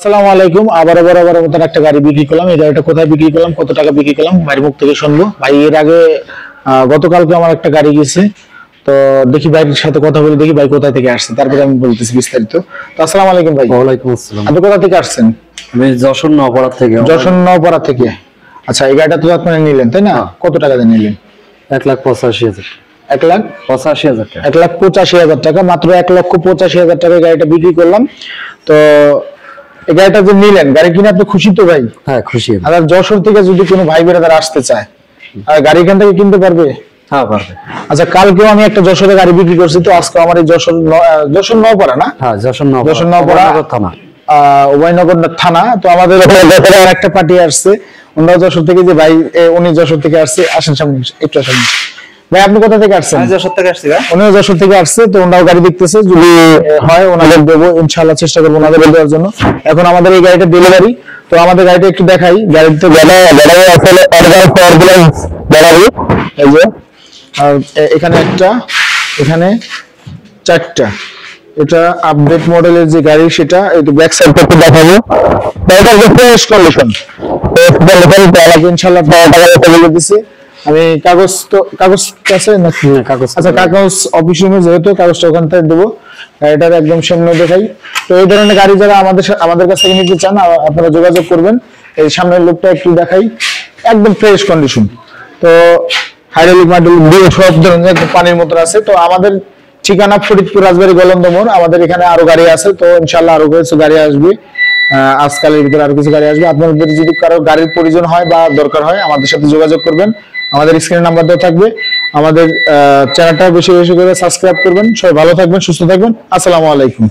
আসসালামু আলাইকুম। আবার মতন একটা গাড়ি বিক্রি করলাম। এই গাড়িটা কোথায় বিক্রি করলাম, কত টাকা বিক্রি করলাম, ভাইয়ের মুখ থেকে শুনবো। ভাই এর আগে গতকালকে আমার একটা গাড়ি গেছে, তো দেখি ভাইয়ের সাথে কথা বলে দেখি ভাই কোথা থেকে আসছে, তারপরে আমি বলতেছি বিস্তারিত। তো আসসালামু আলাইকুম ভাই। ওয়ালাইকুম আসসালাম। আপনি কোথা থেকে আসছেন? আমি যশোর নওপাড়া থেকে। যশোর নওপাড়া থেকে। আচ্ছা, এই গাড়িটা তো আপনারা নিলেন তাই না? কত টাকা দিয়ে নিলেন? 1,85,000। 1,85,000 টাকা। 1,85,000 টাকা, মাত্র 1,85,000 টাকায় গাড়িটা বিক্রি করলাম। তো এই গাড়িটা যে নিলেন, গাড়ি কিনে আপনি খুশি তো ভাই? হ্যাঁ, খুশি। আর যশোর থেকে যদি কোনো ভাই বেড়াদার আসতে চায়, আর গাড়ি এখান থেকে কিনতে পারবে? হ্যাঁ, পারবে। আচ্ছা, কালকেও আমি একটা যশোরে গাড়ি বিক্রি করছি, তো আজকে আমার এই যশোর নওপাড়া না? হ্যাঁ, যশোর নওপাড়া থানা, উভয়নগর থানা। তো আমাদের একটা পার্টি আসছে, ওনারা যশোর থেকে, যে ভাই উনি যশোর থেকে আসছে। আসেন সামনে, একটু আসেন ভাই। আপনি কোথা থেকে আসছেন? যশোর থেকে আসছি ভাই। উনিও যশোর থেকে আসছে, তো ওনারাও গাড়ি দেখতেছে, যদি হয় ওনাদের দেবো ইনশাআল্লাহ, চেষ্টা করবো ওনাদের দেওয়ার জন্য। এখন আমাদের এই গাড়িটা ডেলিভারি, তো আমাদের গাড়িটা একটু দেখাই। গাড়িতে এই যে এখানে একটা, এখানে চারটা, এটা আপডেট মডেলের যে গাড়ি, সেটা একটু ব্যাক সাইড থেকে দেখাবো। গাড়িটা ফ্রেশ কন্ডিশন, ইনশাআল্লাহ বলে দিছি আমি। কাগজ আছে নাকি? কাগজ। আচ্ছা, কাগজ অফিস রুমে, যেহেতু কাগজটা ওখান থেকে দেবো। গাড়িটার একদম সামনে দেখাই। তো এই ধরনের গাড়ি যারা আমাদের কাছ থেকে নিতে চান, আপনারা যোগাযোগ করবেন। এই সামনের লোকটা একটু দেখাই, একদম ফ্রেশ কন্ডিশন। তো হাইড্রোলিক সব ধরনের পানির মতো আছে। তো আমাদের ঠিকানা ফরিদপুর রাজবাড়ী গলন্দ মোড়। আমাদের এখানে আরো গাড়ি আছে, তো ইনশাআল্লাহ আরো কিছু গাড়ি আসবে, আজকালের ভিতরে আরো কিছু গাড়ি আসবে। আপনাদের যদি কারো গাড়ির প্রয়োজন হয় বা দরকার হয়, আমাদের সাথে যোগাযোগ করবেন। আমাদের স্ক্রিনে নাম্বার দেওয়া থাকবে। আমাদের চ্যানেলটা বেশি বেশি করে সাবস্ক্রাইব করবেন। সবাই ভালো থাকবেন, সুস্থ থাকবেন। আসসালামু আলাইকুম।